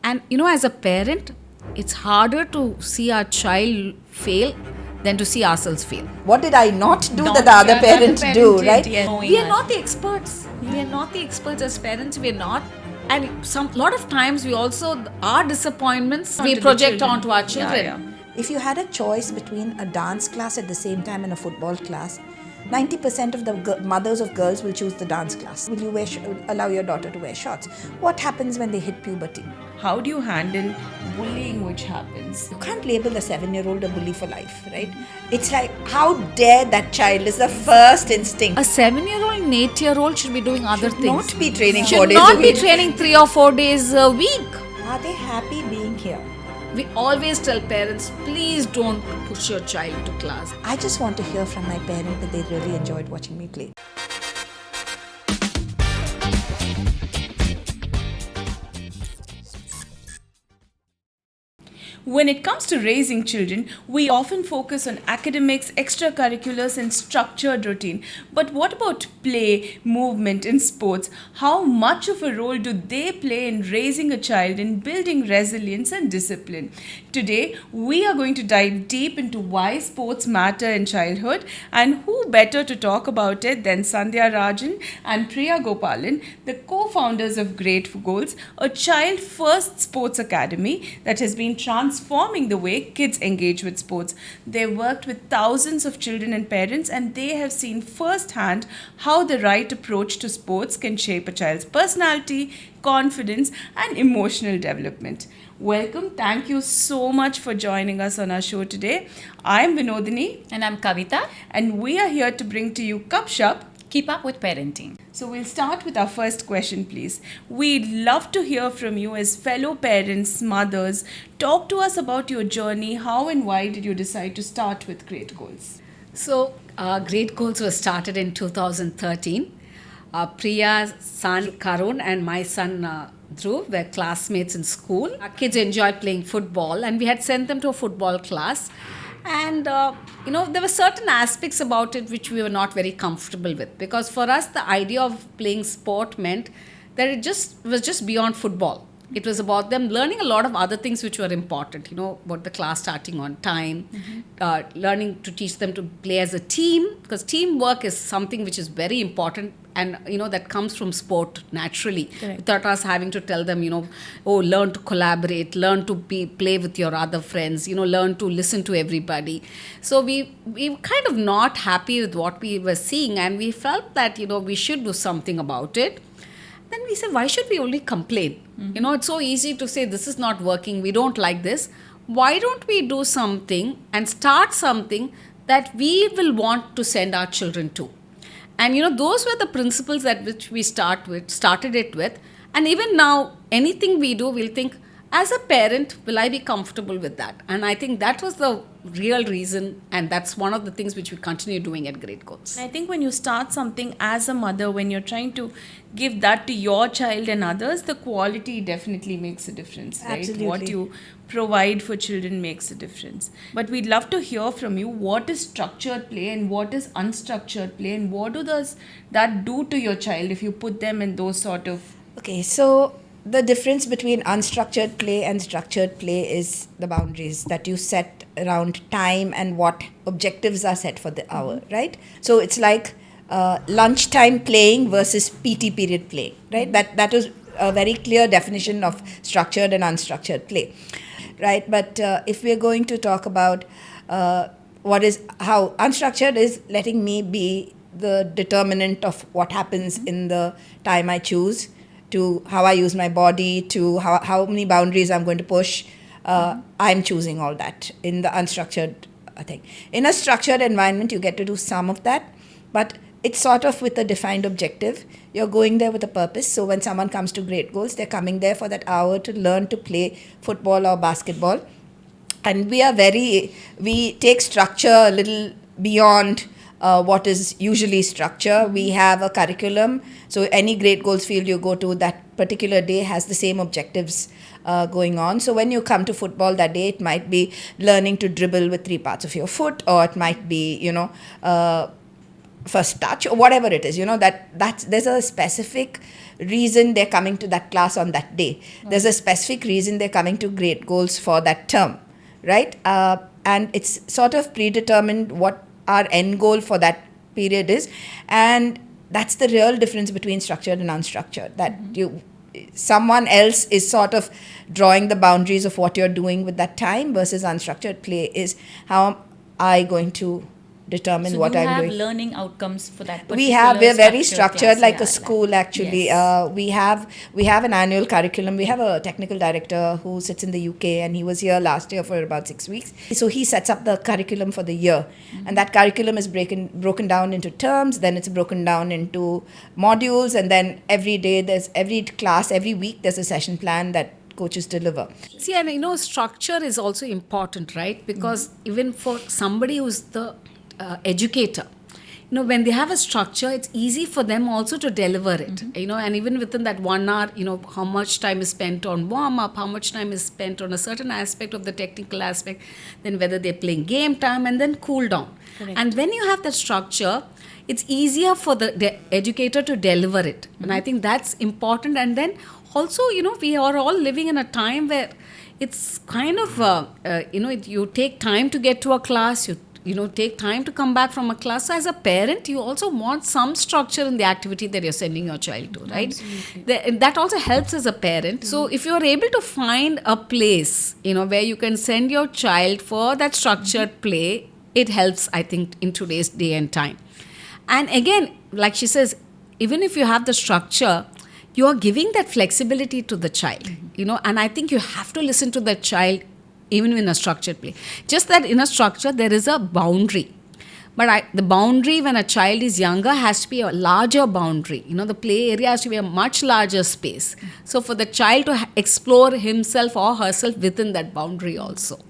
And as a parent, it's harder to see our child fail than to see ourselves fail. What did I not do Not that the other sure that parent the do, parent right? did, yes. We are not the experts. We are not the experts as parents. We are not. And lot of times we also, our disappointments, we Onto the project children. onto our Yeah, children. yeah. If you had a choice between a dance class at the same time and a football class, 90% of the mothers of girls will choose the dance class. Will you allow your daughter to wear shorts? What happens when they hit puberty? How do you handle bullying which happens? You can't label a 7-year-old a bully for life, right? It's like, how dare that child is the first instinct. A 7-year-old and 8-year-old should be doing other Should things. not be training 4 Should days a not be week. training 3 or 4 days a week. Are they happy being here? We always tell parents, please don't push your child to class. I just want to hear from my parent that they really enjoyed watching me play. When it comes to raising children, we often focus on academics, extracurriculars, and structured routine. But what about play, movement, and sports? How much of a role do they play in raising a child and building resilience and discipline? Today, we are going to dive deep into why sports matter in childhood, and who better to talk about it than Sandhya Rajan and Priya Gopalan, the co-founders of Great Goals, a child-first sports academy that has been transforming the way kids engage with sports. They've worked with thousands of children and parents, and they have seen firsthand how the right approach to sports can shape a child's personality, confidence, and emotional development. Welcome. Thank you so much for joining us on our show today. I'm Vinodini. And I'm Kavita. And we are here to bring to you KUPSHUP. Keep up with parenting. So we'll start with our first question, please. We'd love to hear from you as fellow parents, mothers. Talk to us about your journey. How and why did you decide to start with Great Goals? So, Great Goals was started in 2013. Priya's son Karun and my son Dhruv were classmates in school. Our kids enjoyed playing football, and we had sent them to a football class. And there were certain aspects about it which we were not very comfortable with, because for us the idea of playing sport meant that it was just beyond football. It was about them learning a lot of other things which were important, about the class starting on time, learning to teach them to play as a team, because teamwork is something which is very important, and that comes from sport naturally. Correct. Without us having to tell them, learn to collaborate, learn to play with your other friends, learn to listen to everybody. So we were kind of not happy with what we were seeing, and we felt that we should do something about it. Then we said, why should we only complain? It's so easy to say, this is not working, we don't like this. Why don't we do something and start something that we will want to send our children to? And those were the principles at which we started it with. And even now, anything we do, we'll think, as a parent, will I be comfortable with that? And I think that was the real reason, and that's one of the things which we continue doing at Great Goals. I think when you start something as a mother, when you're trying to give that to your child and others, the quality definitely makes a difference, right? Absolutely. What you provide for children makes a difference. But we'd love to hear from you, what is structured play and what is unstructured play, and what does that do to your child if you put them in those sort of... Okay, so the difference between unstructured play and structured play is the boundaries that you set around time and what objectives are set for the hour, right? So it's like lunchtime playing versus PT period playing, right? That is a very clear definition of structured and unstructured play, right? But if we're going to talk about how unstructured is letting me be the determinant of what happens in the time I choose, to how I use my body, to how many boundaries I'm going to push. I'm choosing all that in the unstructured thing. In a structured environment, you get to do some of that, but it's sort of with a defined objective. You're going there with a purpose. So when someone comes to Great Goals, they're coming there for that hour to learn to play football or basketball. And we take structure a little beyond what is usually structure. We have a curriculum. So any Great Goals field you go to, that particular day has the same objectives going on. So when you come to football that day, it might be learning to dribble with 3 parts of your foot, or it might be, first touch or whatever it is, that's there's a specific reason they're coming to that class on that day. There's a specific reason they're coming to great goals for that term, right? And it's sort of predetermined what our end goal for that period is. And that's the real difference between structured and unstructured, that someone else is sort of drawing the boundaries of what you're doing with that time, versus unstructured play is how am I going to determine So what you I'm have doing. learning outcomes for that We're very structured class. like Yeah, a school actually. Yes. We have an annual curriculum. We have a technical director who sits in the UK, and he was here last year for about 6 weeks. So he sets up the curriculum for the year, and that curriculum is broken down into terms, then it's broken down into modules, and then every day every class, every week there's a session plan that coaches deliver. See, and structure is also important, right? Because even for somebody who's the educator, when they have a structure, it's easy for them also to deliver it, and even within that 1 hour, how much time is spent on warm up, how much time is spent on a certain aspect of the technical aspect, then whether they're playing game time, and then cool down. Correct. And when you have that structure, it's easier for the educator to deliver it. And I think that's important. And then also, we are all living in a time where it's kind of, you take time to get to a class, you take time to come back from a class. So as a parent, you also want some structure in the activity that you're sending your child to, right? That also helps as a parent. So if you're able to find a place, where you can send your child for that structured play, it helps, I think, in today's day and time. And again, like she says, even if you have the structure, you are giving that flexibility to the child, and I think you have to listen to the child even in a structured play. Just that in a structure, there is a boundary. But the boundary when a child is younger has to be a larger boundary. The play area has to be a much larger space. So for the child to explore himself or herself within that boundary also.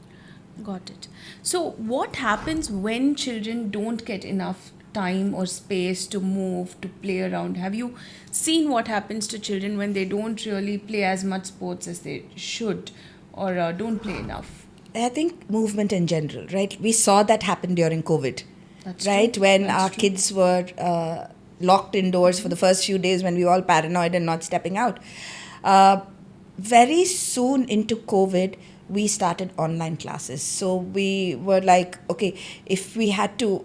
Got it. So what happens when children don't get enough time or space to move, to play around? Have you seen what happens to children when they don't really play as much sports as they should, or don't play enough? I think movement in general, right? We saw that happen during COVID, That's right? true. When That's our true. kids were locked indoors for the first few days, when we were all paranoid and not stepping out. Very soon into COVID, we started online classes. So we were like, okay, if we had to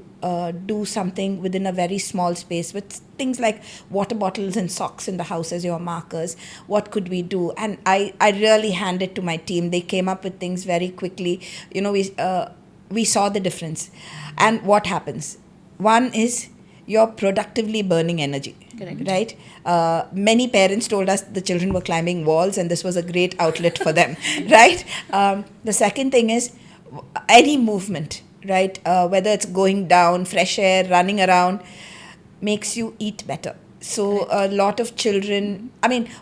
do something within a very small space with things like water bottles and socks in the house as your markers, what could we do? And I really hand it to my team. They came up with things very quickly. We saw the difference. And what happens? One is you're productively burning energy. Correct. Right? Many parents told us the children were climbing walls, and this was a great outlet for them. Right? The second thing is any movement, right? Whether it's going down, fresh air, running around, makes you eat better. So a lot of children,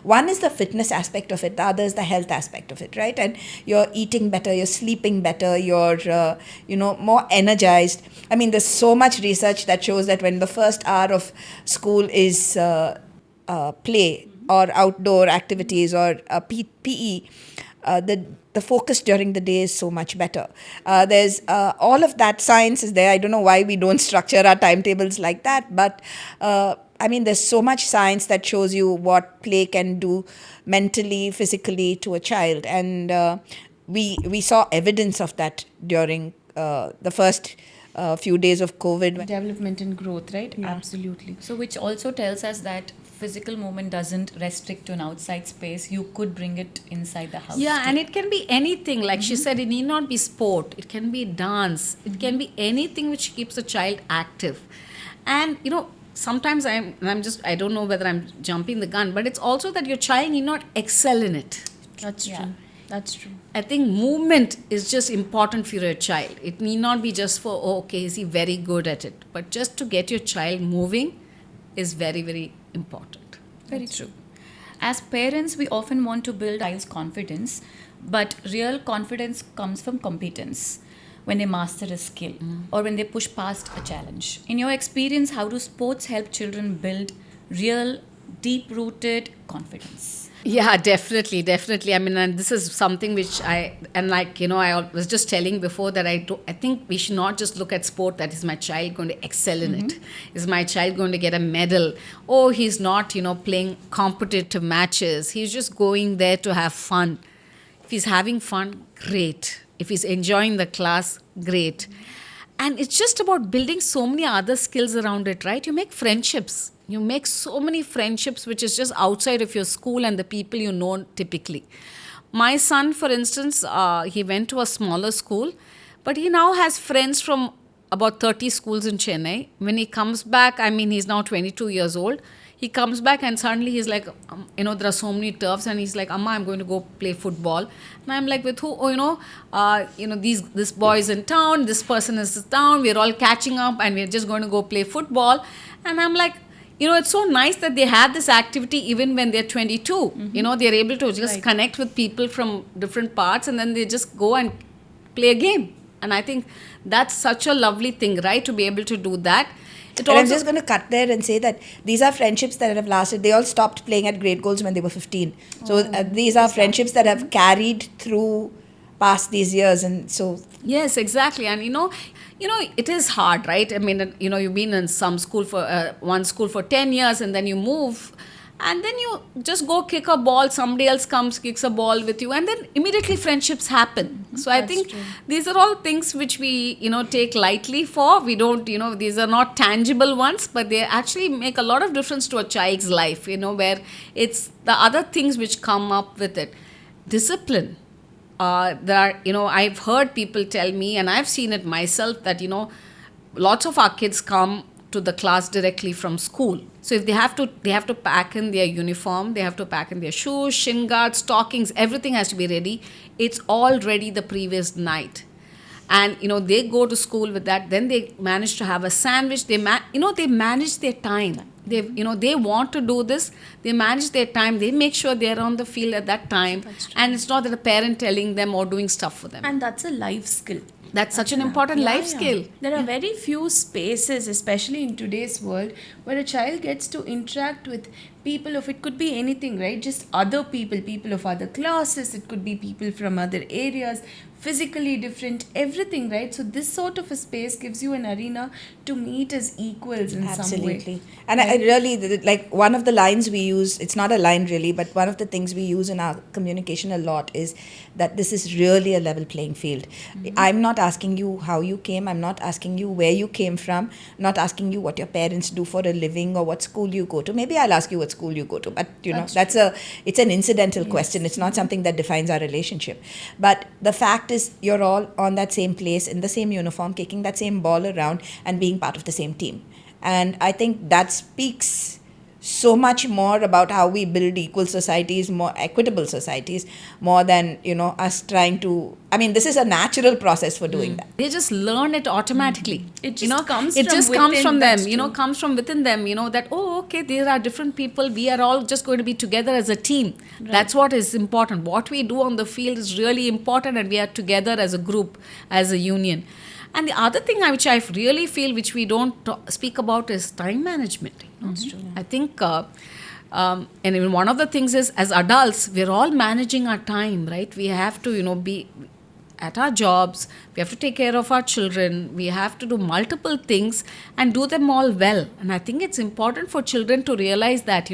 one is the fitness aspect of it, the other is the health aspect of it, right? And you're eating better, you're sleeping better, you're, more energized. There's so much research that shows that when the first hour of school is play or outdoor activities or PE, the focus during the day is so much better. There's all of that science is there. I don't know why we don't structure our timetables like that, but there's so much science that shows you what play can do mentally, physically to a child, and we saw evidence of that during the first few days of COVID. Development and growth, right? Yeah. Absolutely. So which also tells us that physical movement doesn't restrict to an outside space. You could bring it inside the house. Yeah, too. and it can be anything. Like she said, it need not be sport. It can be dance. It can be anything which keeps a child active. And sometimes I don't know whether I'm jumping the gun, but it's also that your child need not excel in it. That's Yeah. true. That's true. I think movement is just important for your child. It need not be just for, okay, is he very good at it? But just to get your child moving is very, very important. Very true. As parents, we often want to build child's confidence, but real confidence comes from competence. When they master a skill or when they push past a challenge. In your experience, how do sports help children build real, deep-rooted confidence? Yeah, definitely, definitely. I mean, and this is something which I was just telling before that I think we should not just look at sport. That is my child going to excel in it? Is my child going to get a medal? Oh, he's not, playing competitive matches. He's just going there to have fun. If he's having fun, great. If he's enjoying the class, great. And it's just about building so many other skills around it, right? You make friendships. You make so many friendships which is just outside of your school and the people you know typically. My son, for instance, he went to a smaller school, but he now has friends from about 30 schools in Chennai. When he comes back, I mean, he's now 22 years old. He comes back and suddenly he's like, there are so many turfs, and he's like, Amma, I'm going to go play football. And I'm like, with who? Oh, this boy is in town, this person is in town, we're all catching up and we're just going to go play football. And I'm like, it's so nice that they have this activity even when they're 22. They're able to just connect with people from different parts, and then they just go and play a game. And I think that's such a lovely thing, right? To be able to do that. And I'm just going to cut there and say that these are friendships that have lasted. They all stopped playing at Great Goals when they were 15. So these are friendships that have carried through past these years. And so... Yes, exactly. And, it is hard, right? I mean, you've been in some school one school for 10 years and then you move. And then you just go kick a ball, somebody else comes, kicks a ball with you, and then immediately friendships happen. So I think these are all things which we, take lightly for. We don't, these are not tangible ones, but they actually make a lot of difference to a child's life, where it's the other things which come up with it. Discipline. There are, I've heard people tell me, and I've seen it myself, that, lots of our kids come to the class directly from school. So if they have to pack in their uniform, they have to pack in their shoes, shin guards, stockings, everything has to be ready. It's all ready the previous night. And, they go to school with that. Then they manage to have a sandwich. They manage their time. They want to do this. They manage their time. They make sure they're on the field at that time. And it's not that a parent telling them or doing stuff for them. And that's a life skill. That's such an important life skill. There are very few spaces, especially in today's world, where a child gets to interact with people of, it could be anything, right? Just other people of other classes, it could be people from other areas, physically different, everything, right? So this sort of a space gives you an arena to meet as equals in some way. Absolutely. And I really, like, one of the lines we use, it's not a line really, but one of the things we use in our communication a lot is that this is really a level playing field. I'm not asking you how you came. I'm not asking you where you came from. I'm not asking you what your parents do for a living or what school you go to. Maybe I'll ask you what school you go to, but it's an incidental question. It's not something that defines our relationship. But the fact is, you're all on that same place in the same uniform, kicking that same ball around and being part of the same team. And I think that speaks so much more about how we build equal societies, more equitable societies, more than, us trying to... I mean, this is a natural process for doing that. They just learn it automatically. It just comes comes from them, comes from within them, that, okay, there are different people. We are all just going to be together as a team. Right. That's what is important. What we do on the field is really important, and we are together as a group, as a union. And the other thing which I really feel, which we don't speak about, is time management. That's true. I think, and even one of the things is, as adults, we're all managing our time, right? We have to, be at our jobs. We have to take care of our children. We have to do multiple things and do them all well. And I think it's important for children to realize that,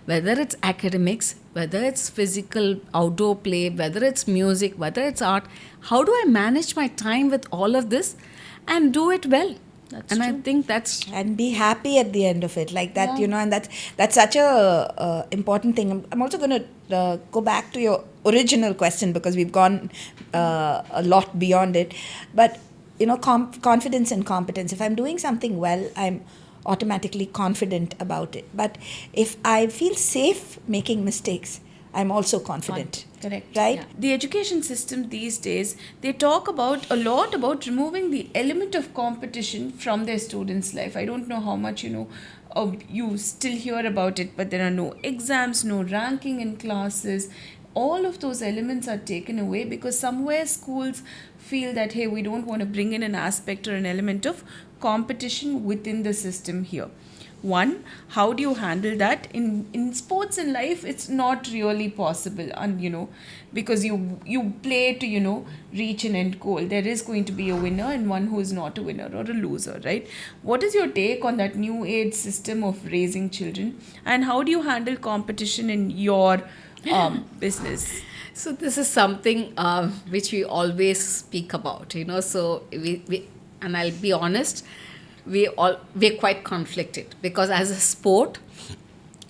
whether it's academics, whether it's physical outdoor play, whether it's music, whether it's art, how do I manage my time with all of this and do it well? That's true. I think that's... And be happy at the end of it, like that, and that's such a important thing. I'm also going to go back to your original question, because we've gone a lot beyond it. But, confidence and competence. If I'm doing something well, I'm automatically confident about it. But if I feel safe making mistakes, I'm also confident. Correct. Right? Yeah. The education system these days, they talk a lot about removing the element of competition from their students' life. I don't know how much, you still hear about it, but there are no exams, no ranking in classes. All of those elements are taken away because somewhere schools feel that, hey, we don't want to bring in an aspect or an element of competition within the system here. One, how do you handle that? In sports and life, it's not really possible, and because you play to reach an end goal. There is going to be a winner and one who is not a winner or a loser, right? What is your take on that new age system of raising children, and how do you handle competition in your business? So this is something which we always speak about, So we and I'll be honest, we're quite conflicted, because as a sport,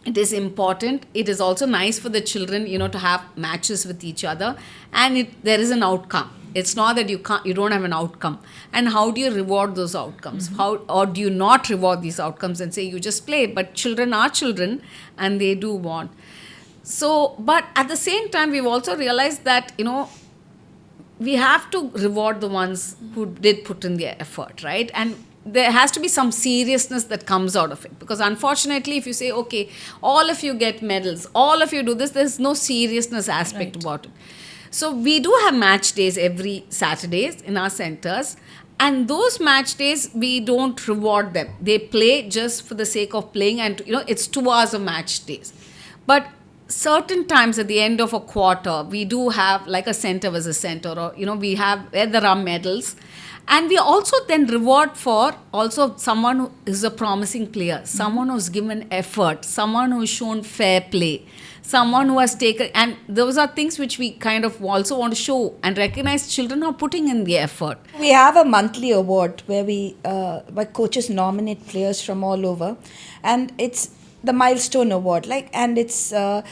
it is important. It is also nice for the children, to have matches with each other, and there is an outcome. It's not that you don't have an outcome. And how do you reward those outcomes? How, or do you not reward these outcomes and say you just play? But children are children, and they do want. So, but at the same time, we've also realized that, we have to reward the ones who did put in their effort, right? And there has to be some seriousness that comes out of it. Because unfortunately, if you say, okay, all of you get medals, all of you do this, there's no seriousness aspect about it. So we do have match days every Saturdays in our centers. And those match days, we don't reward them. They play just for the sake of playing, and it's 2 hours of match days. But certain times at the end of a quarter, we do have like a center versus center, or we have where there are medals. And we also then reward for also someone who is a promising player, someone who's given effort, someone who's shown fair play, someone who has taken, and those are things which we kind of also want to show and recognize children who are putting in the effort. We have a monthly award where where coaches nominate players from all over, and it's the milestone award, and it's the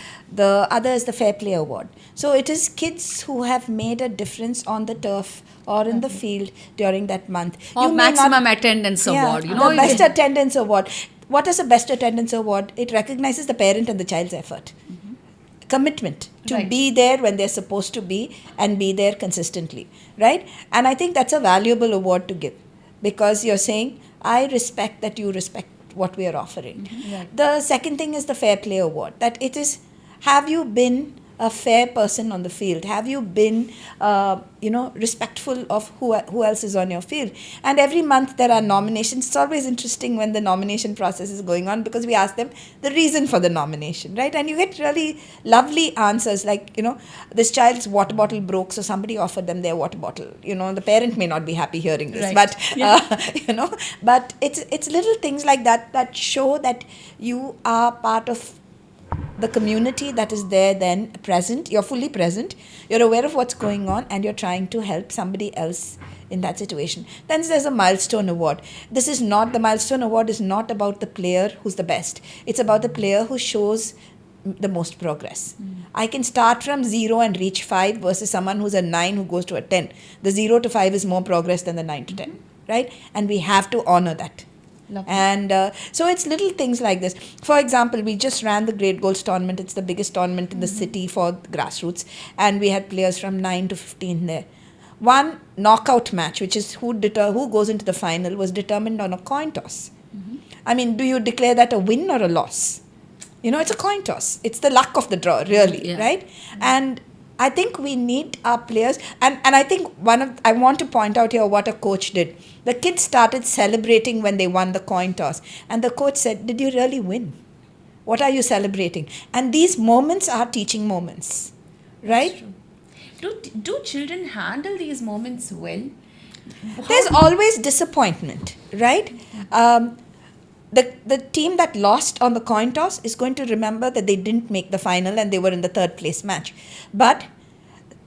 other is the fair play award. So it is kids who have made a difference on the turf or in the field during that month. Or maximum attendance award, the best attendance award. What is a best attendance award? It recognizes the parent and the child's effort. Commitment to be there when they're supposed to be, and be there consistently, right? And I think that's a valuable award to give, because you're saying, I respect that you respect what we are offering. Right. The second thing is the fair play award, that it is, have you been a fair person on the field? Have you been, respectful of who else is on your field? And every month there are nominations. It's always interesting when the nomination process is going on, because we ask them the reason for the nomination, right? And you get really lovely answers, like, this child's water bottle broke, so somebody offered them their water bottle. The parent may not be happy hearing this, but, but it's little things like that show that you are part of the community that is there, then present, you're fully present, you're aware of what's going on, and you're trying to help somebody else in that situation. Then there's a milestone award. The milestone award is not about the player who's the best. It's about the player who shows the most progress. I can start from 0 and reach 5 versus someone who's a 9 who goes to a 10. The 0 to 5 is more progress than the 9 to 10, right? And we have to honor that. Lovely. And so it's little things like this. For example, we just ran the Great Goals tournament. It's the biggest tournament in the city for grassroots. And we had players from 9 to 15 there. One knockout match, which is who goes into the final, was determined on a coin toss. I mean, do you declare that a win or a loss? It's a coin toss. It's the luck of the draw, really, right? And I think we need our players, and I think I want to point out here what a coach did. The kids started celebrating when they won the coin toss, and the coach said, "Did you really win? What are you celebrating?" And these moments are teaching moments, right? Do children handle these moments well? There's always disappointment, right? The team that lost on the coin toss is going to remember that they didn't make the final and they were in the third place match. But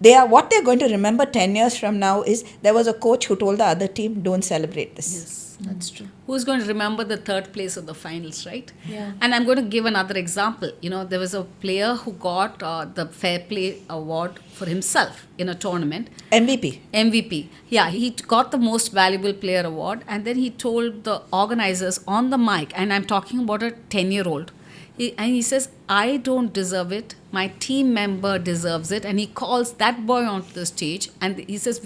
what they're going to remember 10 years from now is there was a coach who told the other team, don't celebrate this. Yes, that's true. Who's going to remember the third place of the finals, right? Yeah. And I'm going to give another example. There was a player who got the Fair Play Award for himself in a tournament. MVP. Yeah, he got the Most Valuable Player Award, and then he told the organizers on the mic, and I'm talking about a 10-year-old, and he says, I don't deserve it. My team member deserves it. And he calls that boy onto the stage, and he says,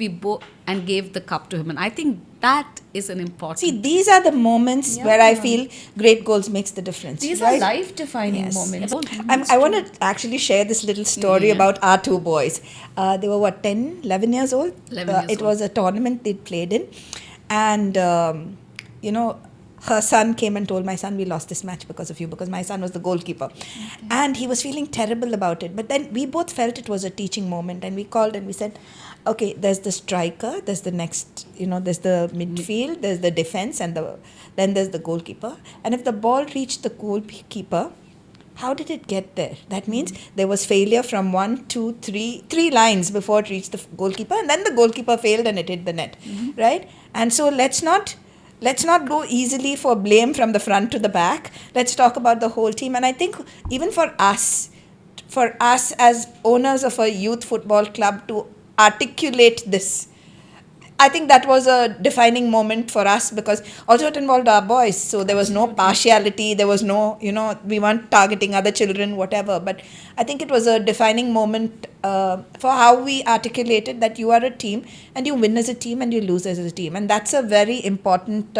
and gave the cup to him. And I think that is an important. See, these are the moments where I feel Great Goals makes the difference. These are life-defining moments. I want to actually share this little story about our two boys. They were 10, 11 years old? 11 years it was a tournament they played in. And, her son came and told my son, we lost this match because of you, because my son was the goalkeeper. And he was feeling terrible about it. But then we both felt it was a teaching moment, and we called and we said, okay, there's the striker, there's the next, there's the midfield, there's the defense, and then there's the goalkeeper. And if the ball reached the goalkeeper, how did it get there? That means there was failure from 1, 2, 3, 3 lines before it reached the goalkeeper, and then the goalkeeper failed and it hit the net, right? And so let's not go easily for blame from the front to the back. Let's talk about the whole team. And I think even for us as owners of a youth football club to articulate this, I think that was a defining moment for us, because also it involved our boys. So there was no partiality. There was no, we weren't targeting other children, whatever. But I think it was a defining moment for how we articulated that you are a team and you win as a team and you lose as a team. And that's a very important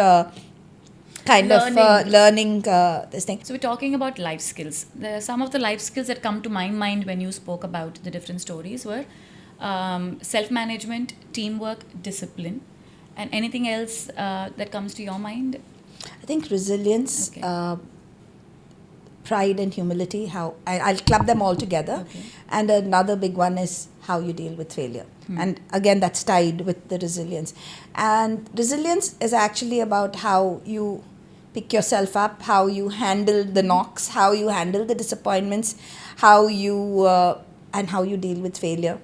kind of learning this thing. So we're talking about life skills. Some of the life skills that come to my mind when you spoke about the different stories were self-management, teamwork, discipline, and anything else that comes to your mind? I think resilience, pride and humility, how I'll club them all together. Okay. And another big one is how you deal with failure. And again, that's tied with the resilience. And resilience is actually about how you pick yourself up, how you handle the knocks, how you handle the disappointments, how you deal with failure.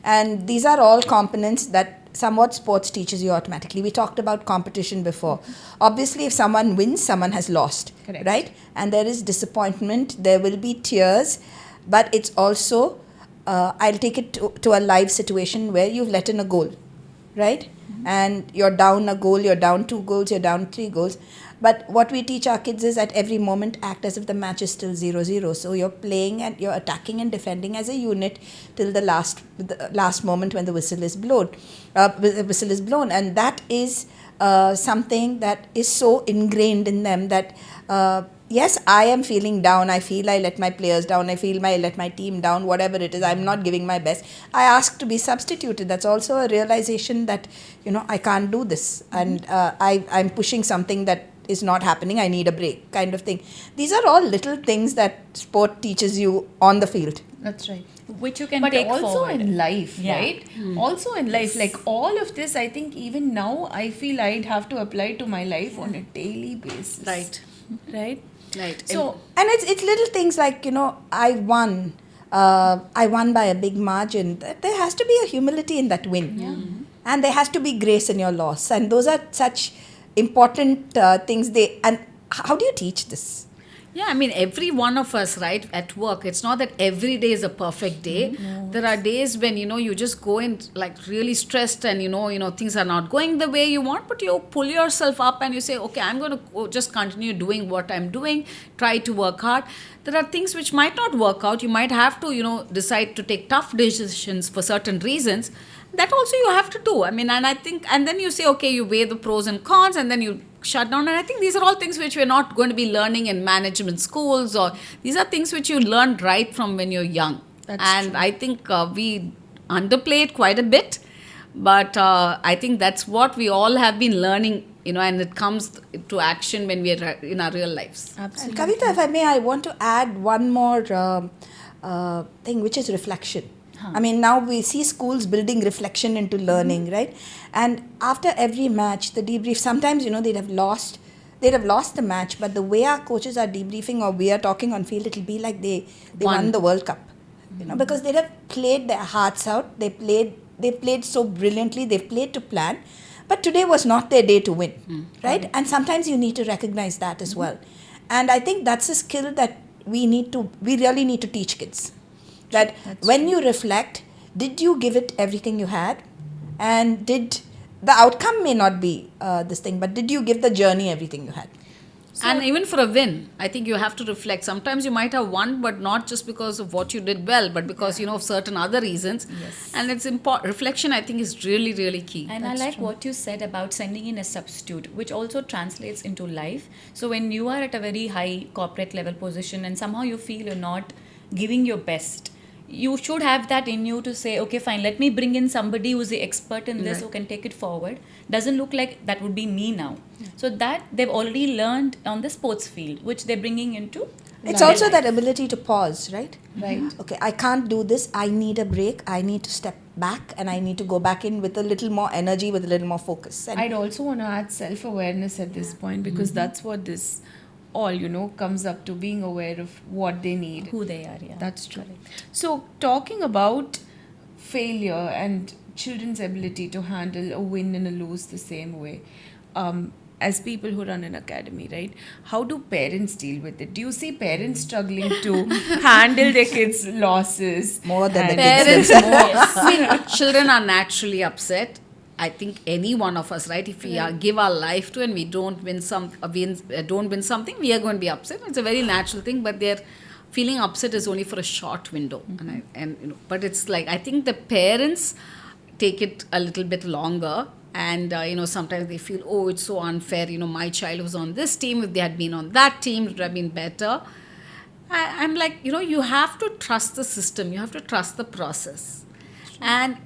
And these are all components that somewhat sports teaches you automatically. We talked about competition before. Obviously, if someone wins, someone has lost, Correct. right? And there is disappointment, there will be tears, but it's also, I'll take it to a live situation where you've let in a goal, right? And you're down a goal, you're down 2 goals, you're down 3 goals. But what we teach our kids is at every moment act as if the match is still 0-0. So you're playing and you're attacking and defending as a unit till the last moment when the whistle is blown. And that is something that is so ingrained in them that yes, I am feeling down. I feel I let my players down. I feel I let my team down. Whatever it is, I'm not giving my best. I ask to be substituted. That's also a realization that I can't do this, and I'm pushing something that is not happening. I need a break, kind of thing. These are all little things that sport teaches you on the field. That's right. Which you can But take also forward. in life, Yeah. right? Also in life, like all of this, I think even now I feel I'd have to apply to my life on a daily basis. Right. Right? Right. So, And it's little things like, I won by a big margin. There has to be a humility in that win. And there has to be grace in your loss. And those are such important things. And how do you teach this? Yeah, I mean, every one of us, right, at work, it's not that every day is a perfect day. There are days when, you just go in like really stressed and, things are not going the way you want, but you pull yourself up and you say, okay, I'm going to just continue doing what I'm doing, try to work hard. There are things which might not work out. You might have to, decide to take tough decisions for certain reasons. That also you have to do. I mean, and then you say, okay, you weigh the pros and cons, and then you shut down. And I think these are all things which we're not going to be learning in management schools, or these are things which you learn right from when you're young. That's true. I think we underplay it quite a bit, but I think that's what we all have been learning, and it comes to action when we are in our real lives. absolutely. And Kavita, if I may, I want to add one more thing, which is reflection. I mean, now we see schools building reflection into learning, right? And after every match, the debrief, sometimes, they'd have lost the match, but the way our coaches are debriefing or we are talking on field, it'll be like they won the World Cup. Because they'd have played their hearts out. They played so brilliantly. They played to plan. But today was not their day to win, right? And sometimes you need to recognize that as well. And I think that's a skill that we really need to teach kids. That when you reflect, did you give it everything you had? And the outcome may not be this thing, but did you give the journey everything you had? And even for a win, I think you have to reflect. Sometimes you might have won, but not just because of what you did well, but because, of certain other reasons. Yes. And it's important. Reflection, I think, is really, really key. And I like what you said about sending in a substitute, which also translates into life. So when you are at a very high corporate level position and somehow you feel you're not giving your best, you should have that in you to say, okay, fine, let me bring in somebody who's the expert in this, Right. who can take it forward. Doesn't look like that would be me now. So that they've already learned on the sports field, which they're bringing into It's their also life. that ability to pause, right? Right. Okay, I can't do this. I need a break. I need to step back and I need to go back in with a little more energy, with a little more focus. And I'd also want to add self-awareness at this point, because that's what this all, comes up to, being aware of what they need. Who they are, yeah. That's true. So, talking about failure and children's ability to handle a win and a lose the same way, as people who run an academy, right? How do parents deal with it? Do you see parents struggling to handle their kids' losses? more than the And- kids Parents themselves. more. I mean, children are naturally upset. I think any one of us, right? If we give our life to and we don't win don't win something, we are going to be upset. It's a very natural thing, but their feeling upset is only for a short window. But it's like, I think the parents take it a little bit longer, and sometimes they feel, oh, it's so unfair. My child was on this team. If they had been on that team, it would have been better. I'm like, you have to trust the system. You have to trust the process. And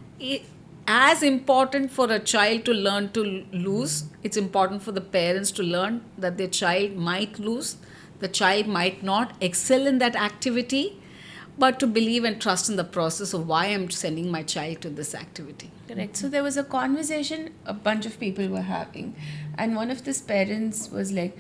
as important for a child to learn to lose, it's important for the parents to learn that their child might lose. The child might not excel in that activity, but to believe and trust in the process of why I'm sending my child to this activity. Correct. So there was a conversation a bunch of people were having, and one of these parents was like,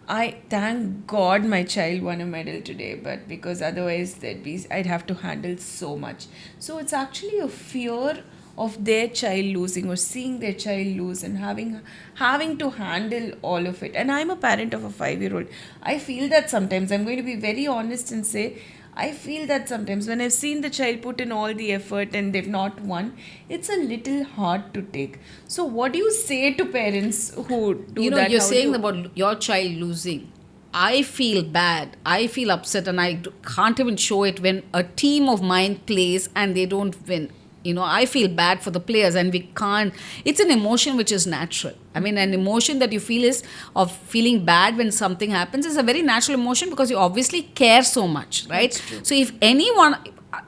I thank God my child won a medal today, but because otherwise I'd have to handle so much. So it's actually a fear of their child losing or seeing their child lose and having to handle all of it. And I'm a parent of a 5-year-old. I feel that sometimes, I'm going to be very honest and say, I feel that sometimes when I've seen the child put in all the effort and they've not won, it's a little hard to take. So what do you say to parents who do that? You're How saying do- about your child losing. I feel bad. I feel upset, and I can't even show it when a team of mine plays and they don't win. I feel bad for the players, and we can't. It's an emotion which is natural. I mean, an emotion that you feel is of feeling bad when something happens is a very natural emotion, because you obviously care so much, right? So if anyone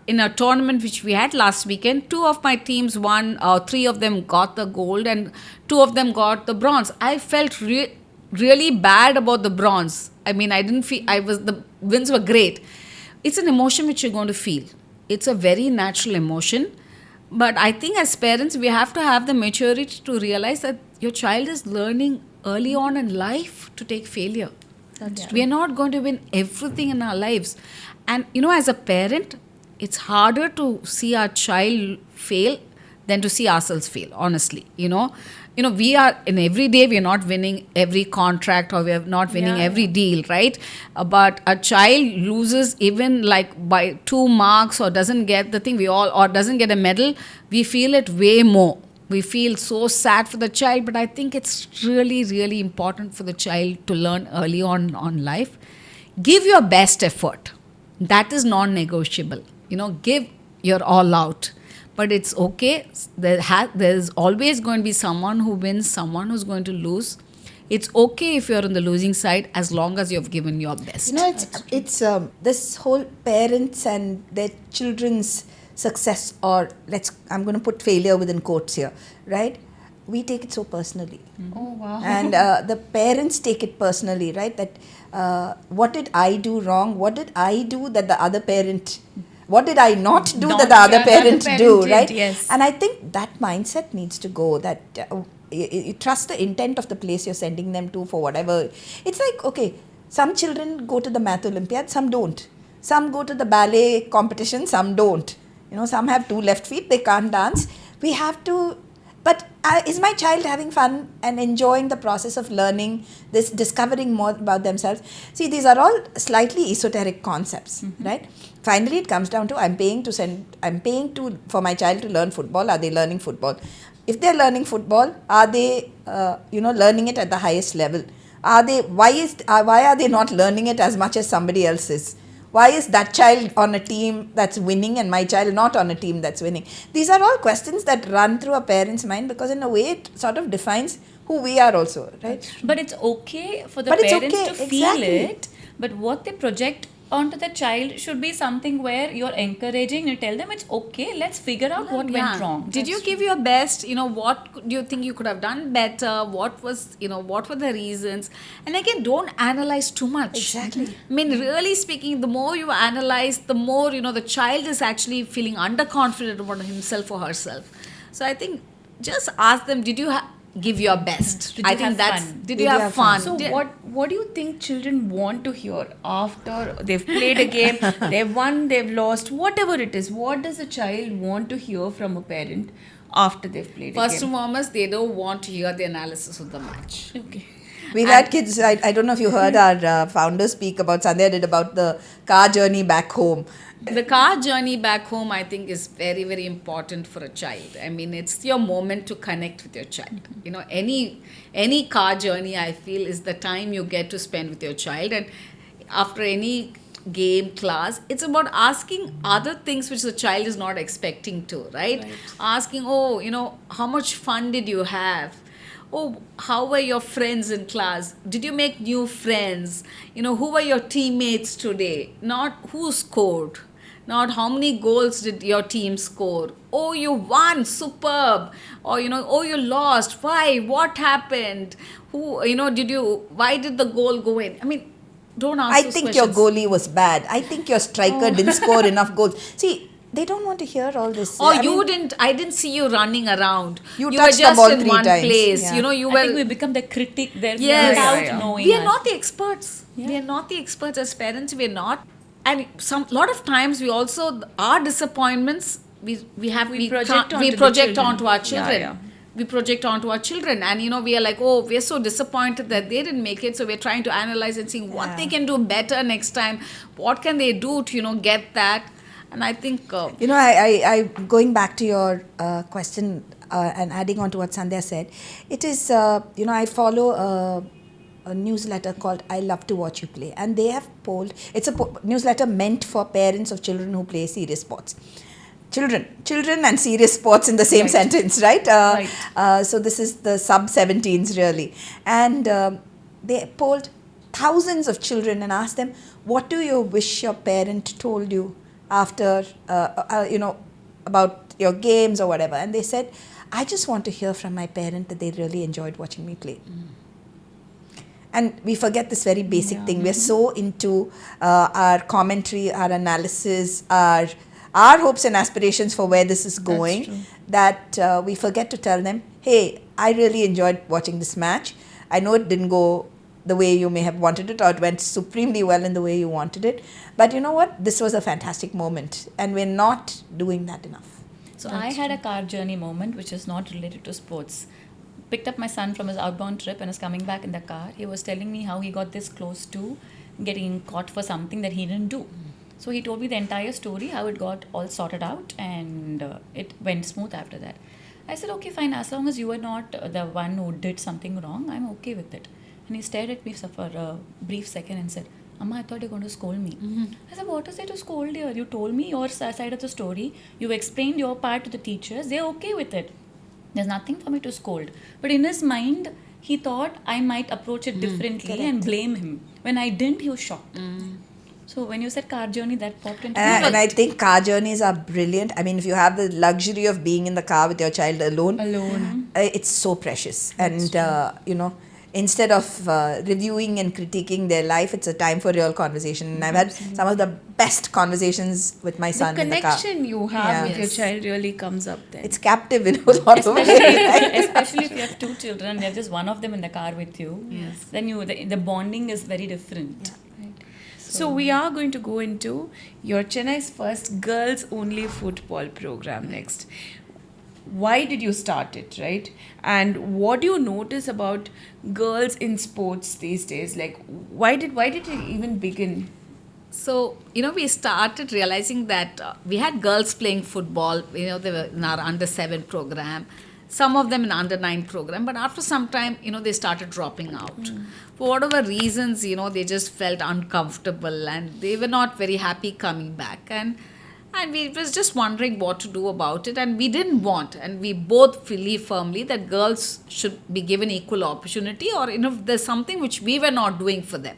in a tournament which we had last weekend, 2 of my teams won, 3 of them got the gold, and 2 of them got the bronze. I felt really bad about the bronze. I mean, I didn't feel the wins were great. It's an emotion which you're going to feel. It's a very natural emotion. But I think as parents, we have to have the maturity to realize that your child is learning early on in life to take failure. We are not going to win everything in our lives. And, as a parent, it's harder to see our child fail than to see ourselves fail, honestly. We are, in every day, we are not winning every contract, or we are not winning every deal, right? But a child loses even like by 2 marks, or doesn't get the thing or doesn't get a medal, we feel it way more. We feel so sad for the child, but I think it's really, really important for the child to learn early on life. Give your best effort. That is non-negotiable. Give your all out. But it's okay. There's always going to be someone who wins, someone who's going to lose. It's okay if you're on the losing side, as long as you've given your best. It's this whole parents and their children's success, or I'm going to put failure within quotes here, right? We take it so personally. Oh, wow. And the parents take it personally, right? That what did I do wrong? What did I do that the other parent... What did I not do that the other parent do, did, right? yes. And I think that mindset needs to go, that you trust the intent of the place you're sending them to for whatever. It's like, okay, some children go to the math Olympiad, some don't. Some go to the ballet competition, some don't. Some have 2 left feet, they can't dance. We have to... But is my child having fun and enjoying the process of learning this, discovering more about themselves? See, these are all slightly esoteric concepts, right? Finally, it comes down to I'm paying for my child to learn football. Are they learning football? If they're learning football, are they, learning it at the highest level? Why are they not learning it as much as somebody else is? Why is that child on a team that's winning and my child not on a team that's winning? These are all questions that run through a parent's mind, because in a way it sort of defines who we are also, right? But it's okay for the But it's parents okay, to feel exactly. it, but what they project onto the child should be something where you're encouraging, you tell them it's okay, let's figure out what Yeah. went wrong. Did you give your best? What do you think you could have done better? What was, what were the reasons? And again, don't analyze too much. Exactly. I mean, really speaking, the more you analyze, the more, the child is actually feeling underconfident about himself or herself. So I think just ask them, did you give your best? Did I you think have that's, fun? did you have fun? So what do you think children want to hear after they've played a game, they've won, they've lost, whatever it is? What does a child want to hear from a parent after they've played a First game? and foremost, they don't want to hear the analysis of the match. Okay. We've had kids, I don't know if you heard our founder speak about, Sandhya did about the car journey back home. The car journey back home, I think, is very, very important for a child. I mean, it's your moment to connect with your child. Any car journey, I feel, is the time you get to spend with your child. And after any game class, it's about asking other things which the child is not expecting to, right? Asking, how much fun did you have? Oh, how were your friends in class? Did you make new friends? Who were your teammates today? Not who scored. Not how many goals did your team score. Oh, you won, superb. Or, oh, you lost. Why? What happened? Why did the goal go in? I mean, don't ask I those think questions. your goalie was bad. I think your striker didn't score enough goals. See, they don't want to hear all this. Or I mean, I didn't see you running around. You were touched the just ball in 3 one times. place. Yeah. You I think we were... become the critic there Yes. without knowing. We are us. not the experts. We are not the experts as parents. We are not. And lot of times we also, our disappointments, we project onto the project children. onto our children. Yeah. We project onto our children, and we are like, oh, we're so disappointed that they didn't make it, so we're trying to analyze and seeing what they can do better next time. What can they do to get that? And I think I going back to your question and adding on to what Sandhya said, it is, I follow a newsletter called I Love to Watch You Play, and they have polled, it's a newsletter meant for parents of children who play serious sports. Children and serious sports in the same sentence, right? So this is the sub-17s really. And they polled thousands of children and asked them, what do you wish your parent told you after, about your games or whatever? And they said, I just want to hear from my parent that they really enjoyed watching me play. And we forget this very basic thing. We're so into our commentary, our analysis, our hopes and aspirations for where this is going, that we forget to tell them, hey, I really enjoyed watching this match. I know it didn't go the way you may have wanted it, or it went supremely well in the way you wanted it. But you know what? This was a fantastic moment, and we're not doing that enough. So I had a car journey moment which is not related to sports. Picked up my son from his outbound trip and is coming back in the car. He was telling me how he got this close to getting caught for something that he didn't do. So he told me the entire story, how it got all sorted out, and it went smooth after that. I said, okay, fine, as long as you are not the one who did something wrong, I'm okay with it. And he stared at me for a brief second and said, Amma, I thought you were going to scold me. I said, what is there to scold here? You told me your side of the story. You explained your part to the teachers. They're okay with it. There's nothing for me to scold. But in his mind, he thought I might approach it differently and blame him. When I didn't, he was shocked. So when you said car journey, that popped into my And I think car journeys are brilliant. I mean, if you have the luxury of being in the car with your child alone, it's so precious. And, instead of reviewing and critiquing their life, it's a time for real conversation. And I've had some of the best conversations with my son The in the car. connection you have with your Yes. child really comes up then. It's captive in a lot of ways. especially if you have two children, there's just one of them in the car with you. Yes. Then the bonding is very different. So we are going to go into your Chennai's first girls only football program next. Why did you start it, right? And what do you notice about girls in sports these days? Like, why did it even begin? So, we started realizing that we had girls playing football, they were in our under 7 program, some of them in under 9 program, but after some time, they started dropping out. For whatever reasons, they just felt uncomfortable and they were not very happy coming back. And we was just wondering what to do about it, and we didn't want, and we both believe firmly that girls should be given equal opportunity, or if there's something which we were not doing for them.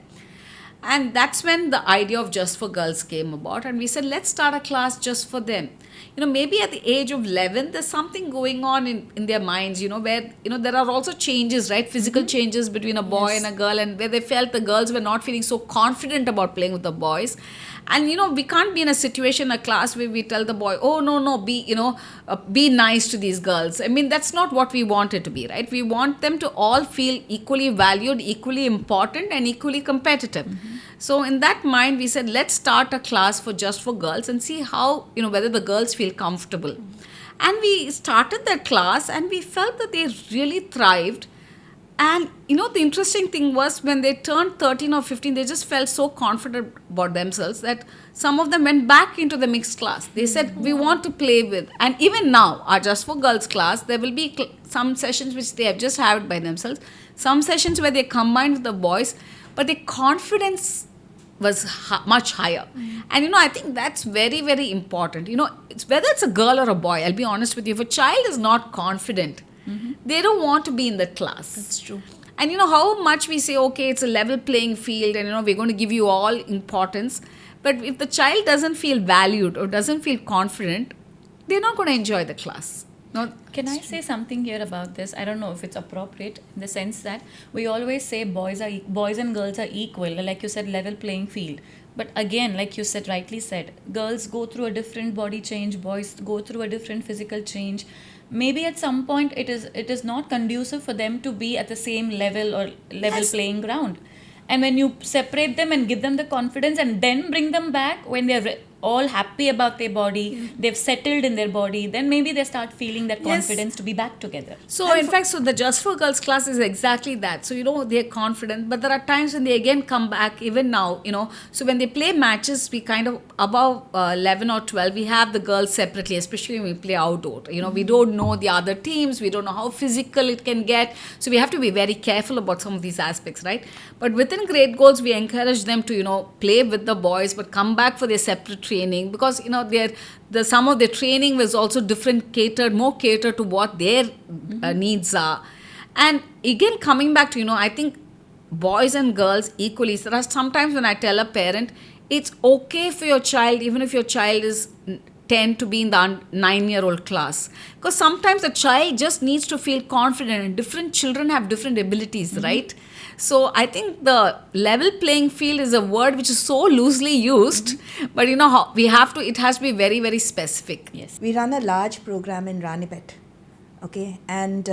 And that's when the idea of Just for Girls came about. And we said, let's start a class just for them. Maybe at the age of 11, there's something going on in their minds, where, there are also changes, right? Physical changes between a boy and a girl, and where they felt the girls were not feeling so confident about playing with the boys. And we can't be in a situation, a class where we tell the boy, oh no, be nice to these girls. I mean, that's not what we want it to be, right? We want them to all feel equally valued, equally important, and equally competitive. So in that mind, we said, let's start a class for Just for Girls and see how, whether the girls feel comfortable. And we started that class, and we felt that they really thrived. And the interesting thing was, when they turned 13 or 15, they just felt so confident about themselves that some of them went back into the mixed class. They said, we want to play with. And even now, our Just for Girls class, there will be some sessions which they have just had by themselves, some sessions where they combined with the boys, but the confidence was much higher. And I think that's very, very important. It's whether it's a girl or a boy, I'll be honest with you, if a child is not confident, they don't want to be in the class. That's true. And how much we say, okay, it's a level playing field, and we're going to give you all importance. But if the child doesn't feel valued or doesn't feel confident, they're not going to enjoy the class. No, Can I say something here about this? I don't know if it's appropriate, in the sense that we always say boys and girls are equal, like you said, level playing field. But again, like you said, rightly said, girls go through a different body change, boys go through a different physical change. Maybe at some point it is not conducive for them to be at the same level or level playing ground. And when you separate them and give them the confidence and then bring them back when they're all happy about their body, they've settled in their body, then maybe they start feeling that confidence to be back together. So in fact, the Just for Girls class is exactly that. So, they're confident, but there are times when they again come back, even now, so when they play matches, we kind of, above 11 or 12, we have the girls separately, especially when we play outdoor. We don't know the other teams, we don't know how physical it can get. So we have to be very careful about some of these aspects, right? But within Great Goals, we encourage them to, play with the boys, but come back for their separate training, because some of their training was also more catered to what their needs are. And again, coming back to I think boys and girls equally. So there are sometimes when I tell a parent, it's okay for your child, even if your child is 10, to be in the 9-year-old class, because sometimes the child just needs to feel confident, and different children have different abilities, right? So I think the level playing field is a word which is so loosely used, but how it has to be very, very specific. Yes. We run a large program in Ranipet, okay, and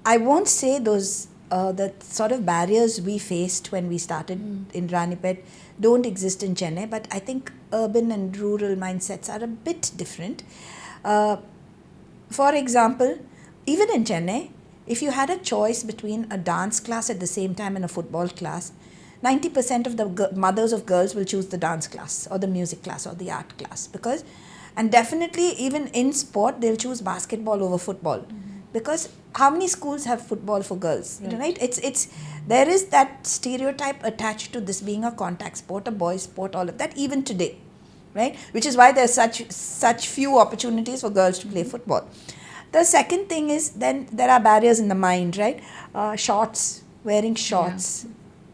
I won't say those the sort of barriers we faced when we started in Ranipet don't exist in Chennai, but I think urban and rural mindsets are a bit different. For example, even in Chennai, if you had a choice between a dance class at the same time and a football class, 90% of the mothers of girls will choose the dance class or the music class or the art class, and definitely even in sport, they'll choose basketball over football. Because how many schools have football for girls, right? There is that stereotype attached to this being a contact sport, a boys' sport, all of that, even today, right? Which is why there's such few opportunities for girls to play football. The second thing is, then there are barriers in the mind, right? Shorts, wearing shorts.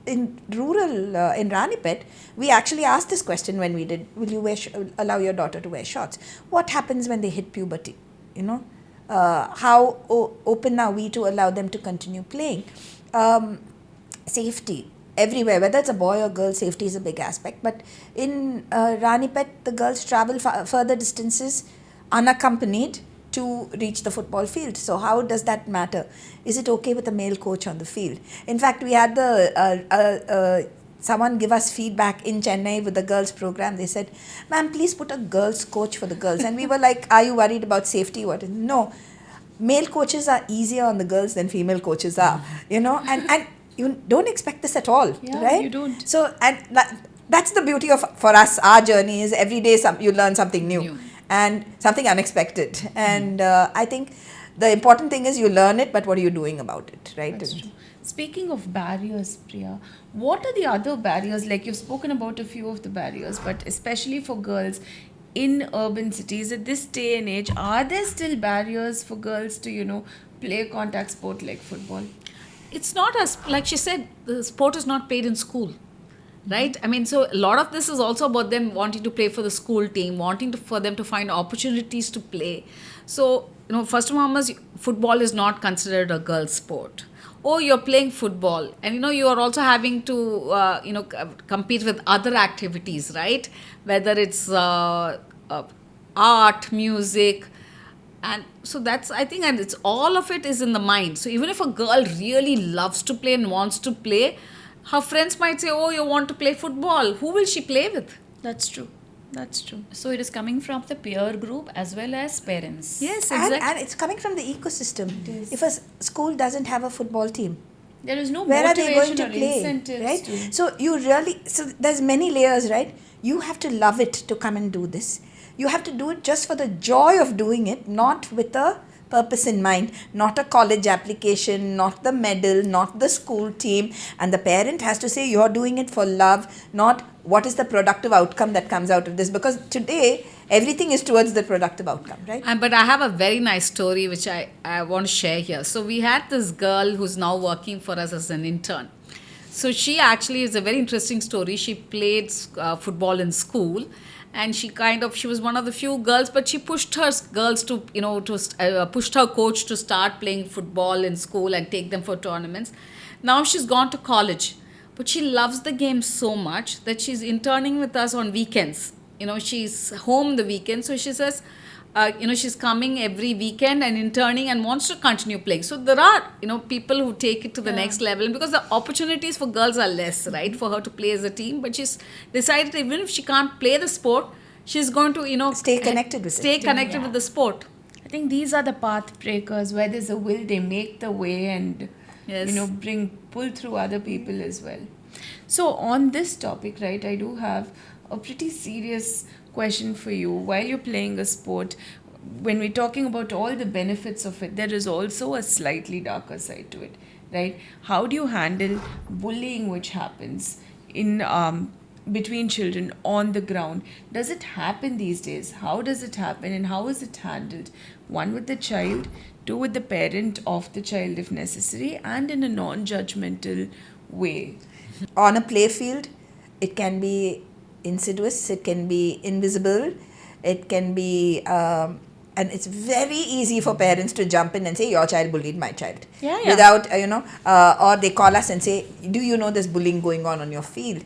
Yeah. In rural, in Ranipet, we actually asked this question when we did, will you allow your daughter to wear shorts? What happens when they hit puberty? How open are we to allow them to continue playing? Safety. Everywhere, whether it's a boy or girl, safety is a big aspect. But in Ranipet, the girls travel further distances unaccompanied to reach the football field. So how does that matter? Is it okay with a male coach on the field? In fact, we had someone give us feedback in Chennai with the girls program. They said, ma'am, please put a girls coach for the girls. And we were like, are you worried about safety? No, male coaches are easier on the girls than female coaches are, and you don't expect this at all, right? You don't. So, and that's the beauty of, for us, our journey is every day you learn something new. And something unexpected. And I think the important thing is you learn it, but what are you doing about it, right? That's true. Speaking of barriers, Priya, what are the other barriers? Like, you've spoken about a few of the barriers, but especially for girls in urban cities at this day and age, are there still barriers for girls to, play a contact sport like football? It's not like she said, the sport is not played in school. right? I mean, so a lot of this is also about them wanting to play for the school team, wanting for them to find opportunities to play. So, first and foremost, football is not considered a girl's sport. Oh, you're playing football, and you are also having to compete with other activities, right? Whether it's art, music, and so that's, I think, and it's all of it is in the mind. So even if a girl really loves to play and wants to play, her friends might say, oh, you want to play football, who will she play with? That's true. That's true. So it is coming from the peer group as well as parents. Yes, And, exactly. and it's coming from the ecosystem. is. If a school doesn't have a football team, There is no where are they going motivation to or play, incentives right? to. So there's many layers, right? You have to love it to come and do this. You have to do it just for the joy of doing it, not with a purpose in mind, not a college application, not the medal, not the school team. And the parent has to say you're doing it for love, not what is the productive outcome that comes out of this. Because today, everything is towards the productive outcome, right? But I have a very nice story which I want to share here. So we had this girl who's now working for us as an intern. So she actually is a very interesting story. She played football in school, and she was one of the few girls, but she pushed her girls to pushed her coach to start playing football in school and take them for tournaments. Now she's gone to college, but she loves the game so much that she's interning with us on weekends. She's home the weekend, so she says, she's coming every weekend and interning and wants to continue playing. So there are, people who take it to the next level, because the opportunities for girls are less, right, for her to play as a team. But she's decided even if she can't play the sport, she's going to, Stay connected with it. stay connected with the sport. I think these are the path breakers. Where there's a will, they make the way and Yes. pull through other people as well. So on this topic, right, I do have a pretty serious question for you. While you're playing a sport, when we're talking about all the benefits of it, there is also a slightly darker side to it, right? How do you handle bullying which happens in between children on the ground? Does it happen these days? How does it happen, and how is it handled? One, with the child; two, with the parent of the child if necessary, and in a non-judgmental way. On a play field, it can be insidious, it can be invisible, it can be, and it's very easy for parents to jump in and say, your child bullied my child. Yeah. Without, or they call us and say, do you know there's bullying going on your field?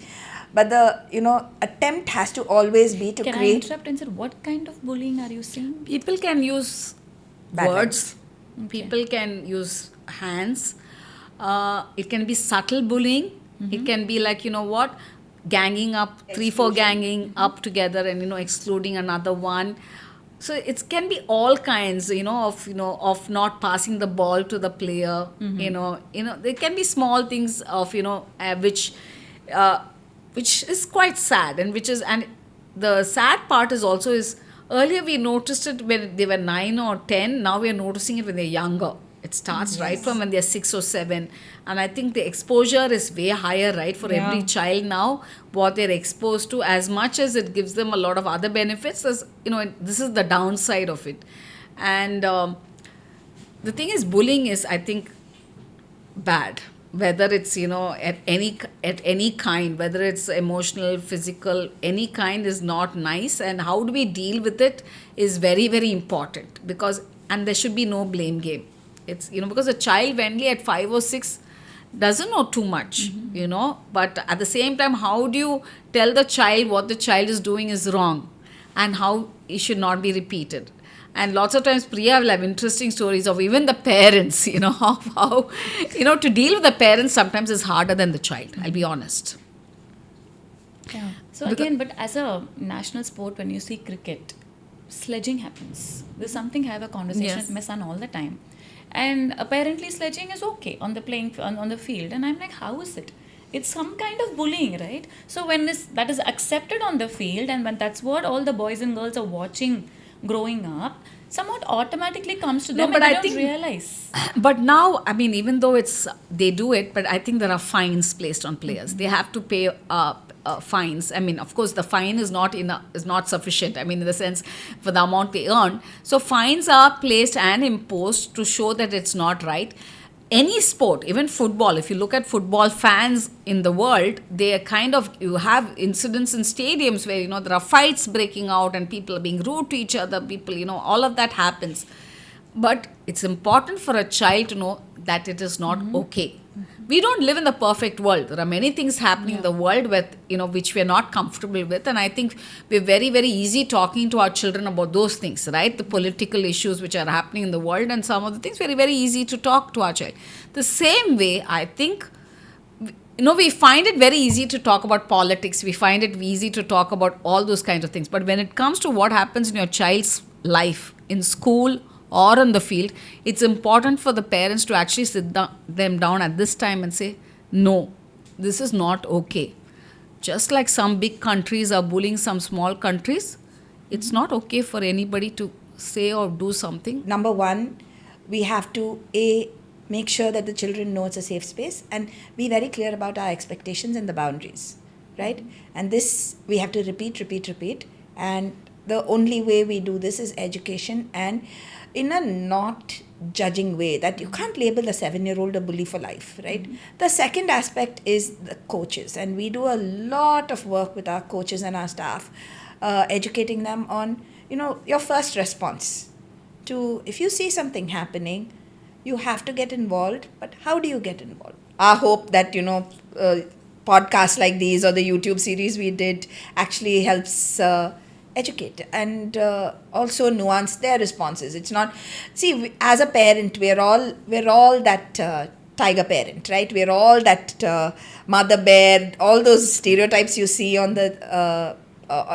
But the, attempt has to always be to Can I create interrupt and say, what kind of bullying are you seeing? People can use Bad words. Okay. People can use hands. It can be subtle bullying. It can be like, ganging up, 3-4 ganging up together and, excluding another one. So it can be all kinds, of not passing the ball to the player. There can be small things of, which is quite sad, and the sad part is also earlier we noticed it when they were 9 or 10. Now we are noticing it when they're younger. It starts right from when they're 6 or 7, and I think the exposure is way higher, right, for every child now. What they're exposed to, as much as it gives them a lot of other benefits, as this is the downside of it. And the thing is, bullying is, I think, bad, whether it's at any kind, whether it's emotional, physical, any kind is not nice. And how do we deal with it is very, very important, and there should be no blame game. It's because a child only at 5 or 6 doesn't know too much, but at the same time, how do you tell the child what the child is doing is wrong and how it should not be repeated? And lots of times Priya will have interesting stories of even the parents, of how to deal with the parents sometimes is harder than the child, I'll be honest. Yeah. So again, but as a national sport, when you see cricket, sledging happens. There's something, I have a conversation Yes. with my son all the time. And apparently sledging is okay on the on the field. And I'm like, how is it? It's some kind of bullying, right? So when that is accepted on the field, and when that's what all the boys and girls are watching growing up, somewhat automatically comes to them, but and they I don't think realize. But now, I mean, even though they do it, but I think there are fines placed on players. They have to pay fines. I mean, of course, the fine is not sufficient. I mean, in the sense for the amount they earn. So fines are placed and imposed to show that it's not right. any sport, even football, if you look at football fans in the world, they are kind of, you have incidents in stadiums where, there are fights breaking out and people are being rude to each other, people, all of that happens. But it's important for a child to know that it is not okay. We don't live in the perfect world. There are many things happening in the world with, which we are not comfortable with. And I think we're very, very easy talking to our children about those things, right? The political issues which are happening in the world and some of the things, very, very easy to talk to our child. The same way, I think, we find it very easy to talk about politics. We find it easy to talk about all those kinds of things. But when it comes to what happens in your child's life, in school or on the field, it's important for the parents to actually sit them down at this time and say, no, this is not okay. Just like some big countries are bullying some small countries, it's not okay for anybody to say or do something. Number one, we have to make sure that the children know it's a safe space and be very clear about our expectations and the boundaries, right? And this we have to repeat. And the only way we do this is education, and in a not judging way, that you can't label a 7-year-old a bully for life, right? The second aspect is the coaches, and we do a lot of work with our coaches and our staff, educating them on, your first response to, if you see something happening, you have to get involved, but how do you get involved? Our hope that, podcasts like these or the YouTube series we did actually helps educate and also nuance their responses. It's not, as a parent, we're all that tiger parent, right? We're all that mother bear, all those stereotypes you see on the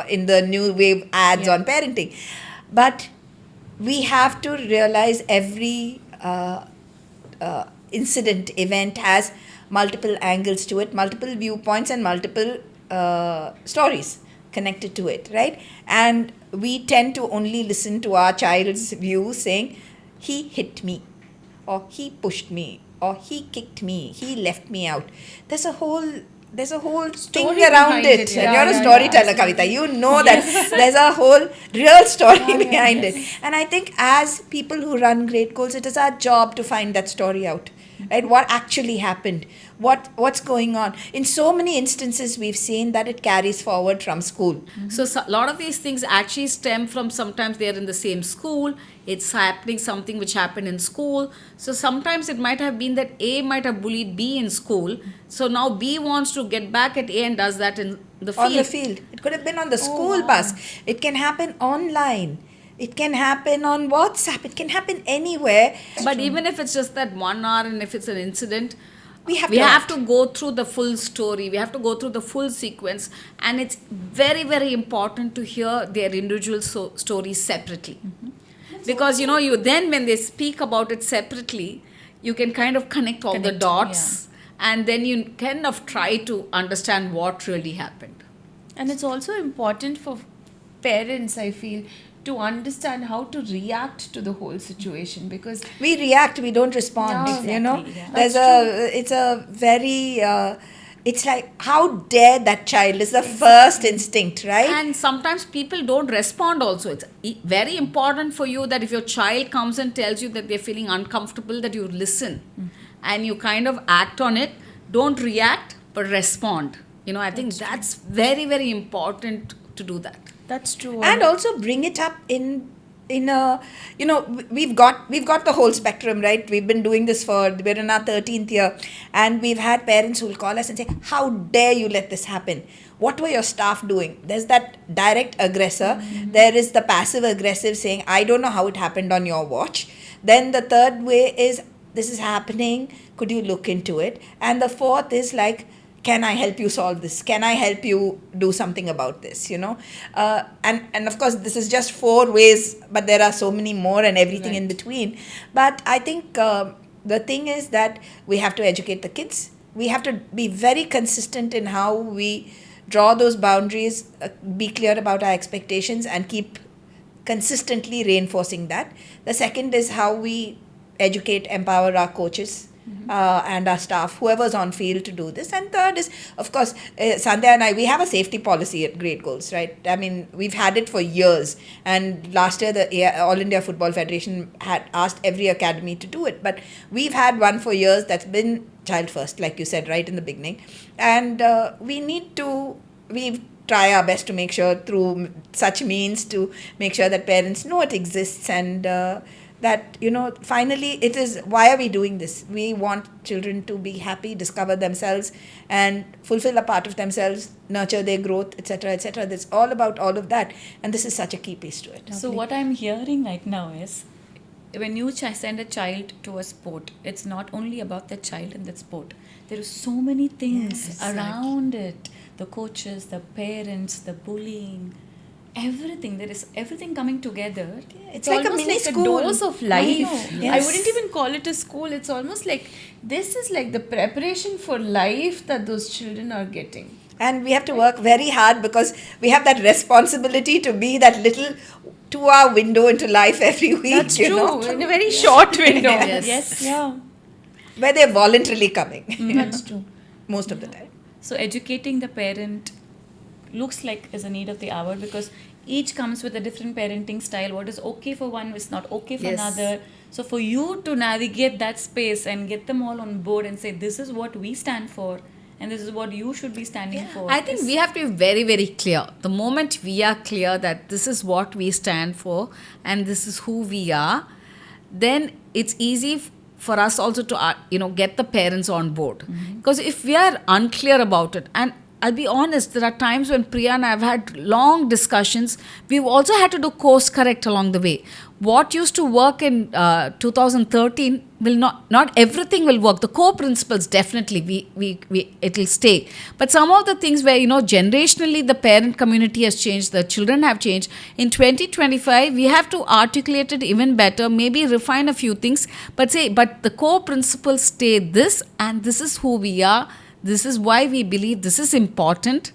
in the new wave ads on parenting. But we have to realize every incident, event has multiple angles to it, multiple viewpoints and multiple stories connected to it, right? And we tend to only listen to our child's view, saying, he hit me, or he pushed me, or he kicked me, he left me out. There's a whole thing around behind it. it, And you're a storyteller, Kavita. You know that there's a whole real story behind it. And I think as people who run Great Goals, it is our job to find that story out. Right? What actually happened? What's going on? In so many instances, we've seen that it carries forward from school. So a lot of these things actually stem from, sometimes they're in the same school, it's happening something which happened in school. So sometimes it might have been that A might have bullied B in school. So now B wants to get back at A and does that in the field. On the field. It could have been on the school bus. It can happen online. It can happen on WhatsApp. It can happen anywhere. But even if it's just that 1 hour and if it's an incident, we have to go through the full story. We have to go through the full sequence. And it's very, very important to hear their individual stories separately. Because, you then when they speak about it separately, you can kind of connect all the dots. Yeah. And then you kind of try to understand what really happened. And it's also important for parents, I feel, to understand how to react to the whole situation, because we react, we don't respond. It's a very it's like, how dare that child is the first instinct, right? And sometimes people don't respond also. It's very important for you that if your child comes and tells you that they're feeling uncomfortable, that you listen and you kind of act on it. Don't react, but respond. I think that's very, very important to do that. That's true. And also bring it up in a, we've got the whole spectrum, right? We've been doing this we're in our 13th year, and we've had parents who will call us and say, how dare you let this happen? What were your staff doing? There's that direct aggressor. There is the passive aggressive saying, I don't know how it happened on your watch. Then the third way is, this is happening, could you look into it? And the fourth is like, can I help you solve this? Can I help you do something about this? And of course, this is just 4 ways, but there are so many more and everything in between. But I think the thing is that we have to educate the kids. We have to be very consistent in how we draw those boundaries, be clear about our expectations, and keep consistently reinforcing that. The second is how we educate, empower our coaches and our staff, whoever's on field to do this. And third is, of course, Sandhya and I, we have a safety policy at Great Goals, right? I mean, we've had it for years. And last year, the All India Football Federation had asked every academy to do it. But we've had one for years that's been child first, like you said, right in the beginning. And we try our best to make sure through such means to make sure that parents know it exists, and that, finally it is, why are we doing this? We want children to be happy, discover themselves and fulfill a part of themselves, nurture their growth, etc., etc. It's all about all of that, and this is such a key piece to it. So what I'm hearing right now is, when you send a child to a sport, it's not only about the child and that sport. There are so many things around it. The coaches, the parents, the bullying, everything. There is everything coming together. It's like a almost mini like school. a dose of life. Yes. I wouldn't even call it a school. It's almost like this is like the preparation for life that those children are getting. And we have to work very hard because we have that responsibility to be that little 2-hour window into life every week. That's you true. know, In a very short window. Yes. Yeah. where they're voluntarily coming. That's true. Most of the time. So educating the parent looks like is a need of the hour, because each comes with a different parenting style. What is okay for one is not okay for Yes. another. So for you to navigate that space and get them all on board and say, this is what we stand for and this is what you should be standing for. I think we have to be very, very clear. The moment we are clear that this is what we stand for and this is who we are, then it's easy for us also to get the parents on board. Because if we are unclear about it, and I'll be honest, there are times when Priya and I have had long discussions. We've also had to do course correct along the way. What used to work in 2013 will not everything will work. The core principles definitely it will stay. But some of the things where generationally the parent community has changed, the children have changed. In 2025 we have to articulate it even better, maybe refine a few things, but the core principles stay this, and this is who we are. This is why we believe this is important,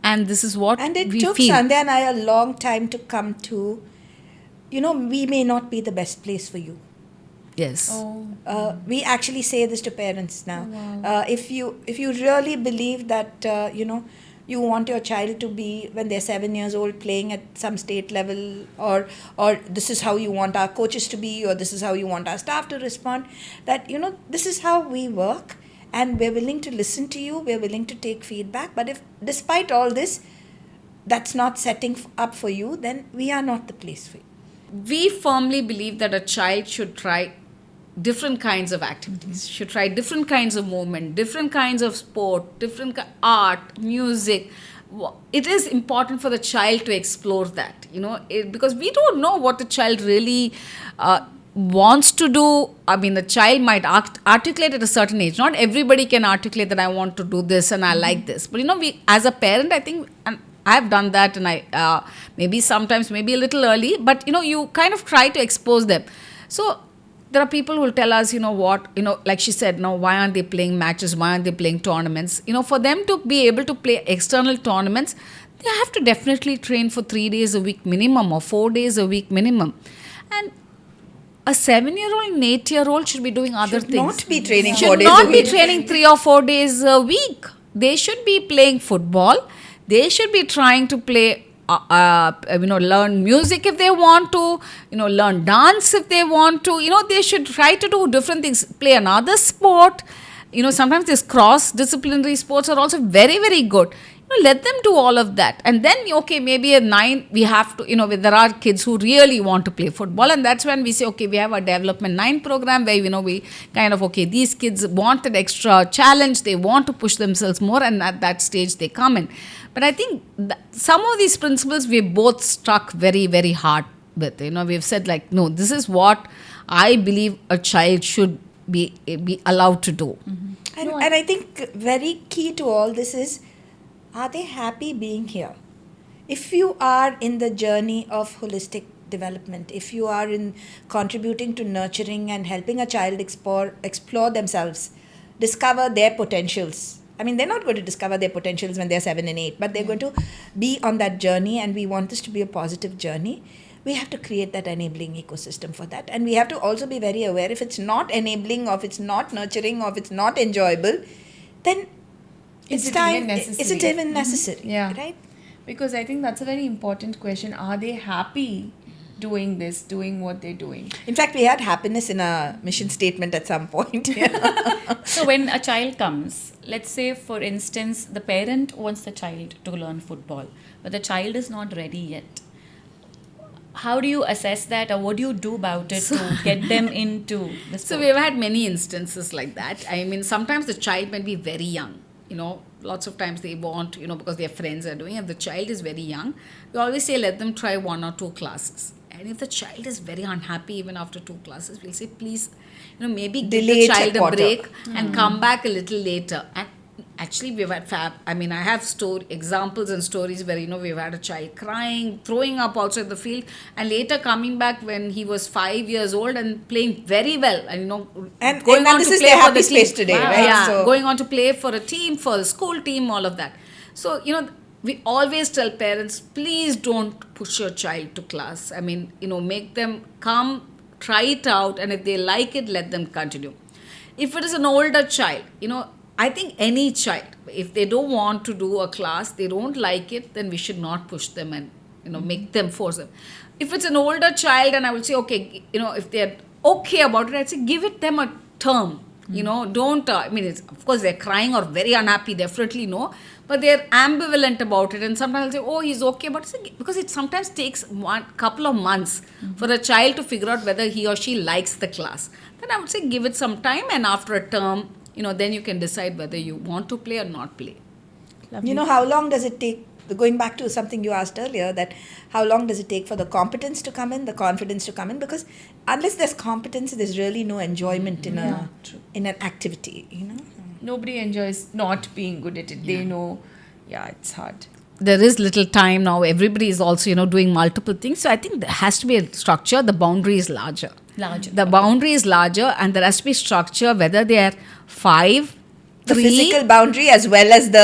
and this is what And it we took feel. Sandhya and I a long time to come to, we may not be the best place for you. Yes. We actually say this to parents now. If you really believe that you want your child to be, when they're 7 years old, playing at some state level, or this is how you want our coaches to be, or this is how you want our staff to respond, that this is how we work, and we're willing to listen to you, we're willing to take feedback. But if despite all this that's not setting up for you, then we are not the place for you. We firmly believe that a child should try different kinds of activities, should try different kinds of movement, different kinds of sport, different art, music. It is important for the child to explore that, because we don't know what the child really wants to do. I mean, the child might articulate at a certain age. Not everybody can articulate that I want to do this and I like this. But we, as a parent, I think, and I've done that, and I maybe sometimes maybe a little early, but you kind of try to expose them. So there are people who will tell us, like she said, why aren't they playing matches? Why aren't they playing tournaments? For them to be able to play external tournaments, they have to definitely train for 3 days a week minimum, or 4 days a week minimum. And a 7-year-old and 8-year-old should be doing other things. Not be training 4 Should days a not be week. training 3 or 4 days a week. They should be playing football. They should be trying to play, learn music if they want to, learn dance if they want to. They should try to do different things. Play another sport. Sometimes these cross-disciplinary sports are also very, very good. Let them do all of that. And then, maybe at 9, we have to, there are kids who really want to play football. And that's when we say, we have a Development 9 program where, we kind of, these kids want an extra challenge. They want to push themselves more. And at that stage, they come in. But I think some of these principles we both struck very, very hard with. We've said no, this is what I believe a child should be allowed to do. And I think very key to all this is, are they happy being here? If you are in the journey of holistic development, if you are in contributing to nurturing and helping a child explore themselves, discover their potentials. I mean, they're not going to discover their potentials when they're 7 and 8, but they're going to be on that journey, and we want this to be a positive journey. we have to create that enabling ecosystem for that. And we have to also be very aware if it's not enabling, or if it's not nurturing, or if it's not enjoyable, then Is it's it time. even necessary? Is it even necessary? Yeah. Right? Because I think that's a very important question. Are they happy doing this, doing what they're doing? In fact, we had happiness in our mission statement at some point. So when a child comes, let's say for instance, the parent wants the child to learn football, but the child is not ready yet. How do you assess that, or what do you do about it to get them into the sport? So we've had many instances like that. I mean, sometimes the child might be very young. Lots of times they want, because their friends are doing. If the child is very young, we always say let them try 1 or 2 classes. And if the child is very unhappy even after 2 classes, we'll say please, maybe give Delay the it a child a quarter. break and come back a little later. And actually we've had I have examples and stories where we've had a child crying, throwing up outside the field, and later coming back when he was 5 years old and playing very well, and And going on this to is play their for happy the space team. today, right? Yeah, So- going on to play for a team, for the school team, all of that. So we always tell parents, please don't push your child to class. I mean, make them come, try it out, and if they like it, let them continue. If it is an older child, I think any child, if they don't want to do a class, they don't like it, then we should not push them and, make them, force them. If it's an older child, and I will say, okay, if they're okay about it, I'd say give it them a term. Don't, of course they're crying or very unhappy, definitely no, but they're ambivalent about it. And sometimes I'll say, oh, he's okay, but because it sometimes takes one couple of months for a child to figure out whether he or she likes the class. Then I would say give it some time, and after a term, then you can decide whether you want to play or not play. How long does it take? Going back to something you asked earlier, that how long does it take for the competence to come in, the confidence to come in? Because unless there's competence, there's really no enjoyment in an activity. Nobody enjoys not being good at it. They know, it's hard. There is little time now. Everybody is also, doing multiple things. So I think there has to be a structure. The boundary is larger. The boundary is larger, and there has to be structure, whether they are 5, The 3, physical boundary as well as the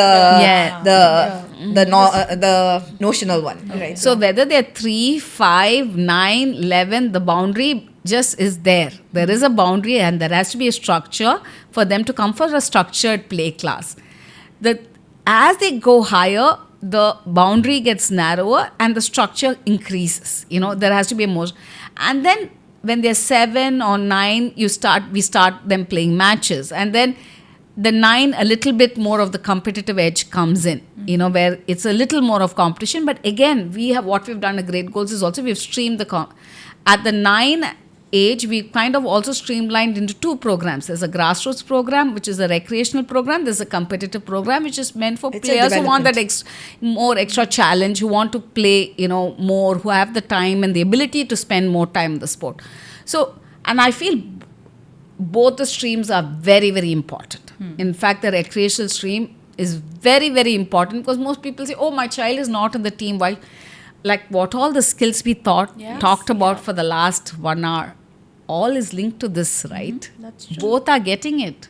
notional one. Right. So whether they're 3, 5, 9, 11, the boundary just is there. There is a boundary, and there has to be a structure for them to come for a structured play class. As they go higher, the boundary gets narrower and the structure increases. There has to be a more. And then when they're 7 or 9, we start them playing matches. And then the 9, a little bit more of the competitive edge comes in, where it's a little more of competition. But again, what we've done at Great Goals is also we've streamed at the 9 age, we kind of also streamlined into 2 programs. There's a grassroots program, which is a recreational program. There's a competitive program, which is meant for players who want that more extra challenge, who want to play, more, who have the time and the ability to spend more time in the sport. So, and I feel both the streams are very, very important. In fact, the recreational stream is very, very important, because most people say, oh, my child is not in the team. Why? Like what all the skills we talked about for the last 1 hour, all is linked to this, right? That's true. Both are getting it.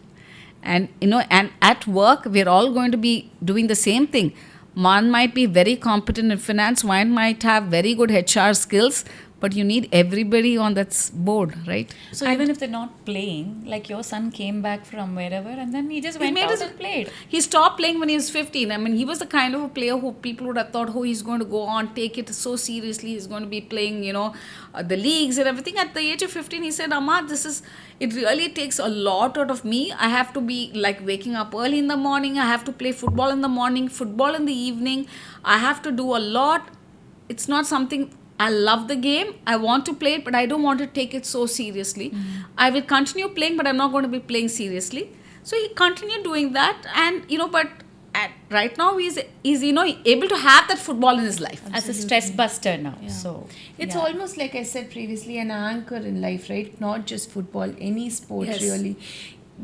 And, and at work, we're all going to be doing the same thing. One might be very competent in finance, one might have very good HR skills, but you need everybody on that board, right? So even if they're not playing, like your son came back from wherever and then he just went out and played. He stopped playing when he was 15. I mean, he was the kind of a player who people would have thought, oh, he's going to go on, take it so seriously. He's going to be playing, the leagues and everything. At the age of 15, he said, Amma, it really takes a lot out of me. I have to be like waking up early in the morning. I have to play football in the morning, football in the evening. I have to do a lot. It's not something... I love the game. I want to play it, but I don't want to take it so seriously. I will continue playing, but I'm not going to be playing seriously. So he continued doing that, and but right now he's able to have that football in his life. As a stress buster now. Yeah. So It's almost like I said previously, an anchor in life, right? Not just football, any sport really.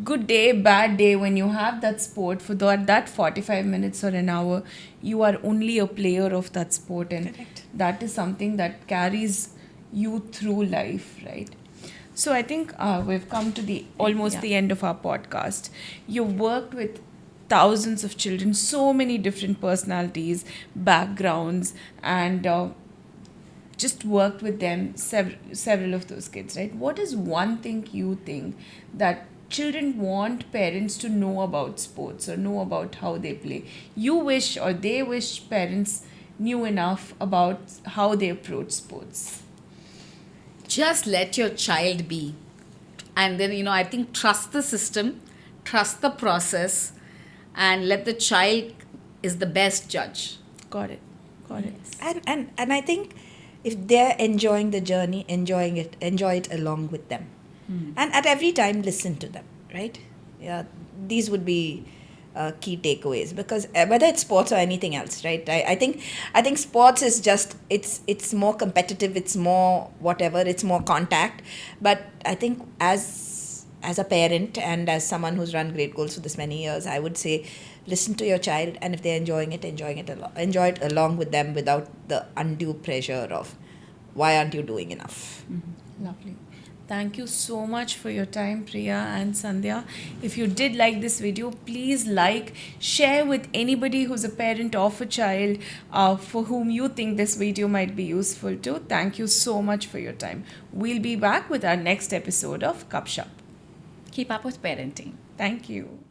Good day, bad day, when you have that sport for that 45 minutes or an hour, you are only a player of that sport, and that is something that carries you through life, right? So I think we've come to the end of our podcast. You've worked with thousands of children, so many different personalities, backgrounds, and just worked with them, several of those kids, right? What is one thing you think that children want parents to know about sports or know about how they play? You wish or they wish parents knew enough about how they approach sports. Just let your child be. And then, I think trust the system, trust the process, and let the child is the best judge. Got it. Got it. And I think if they're enjoying the journey, enjoy it along with them. And at every time, listen to them, right? Yeah, these would be key takeaways, because whether it's sports or anything else, right? I think sports is just, it's more competitive, it's more whatever, it's more contact. But I think as a parent and as someone who's run Great Goals for this many years, I would say listen to your child, and if they're enjoy it along with them without the undue pressure of why aren't you doing enough. Lovely. Thank you so much for your time, Priya and Sandhya. If you did like this video, please like, share with anybody who's a parent of a child for whom you think this video might be useful to. Thank you so much for your time. We'll be back with our next episode of KUPSHUP. Keep up with parenting. Thank you.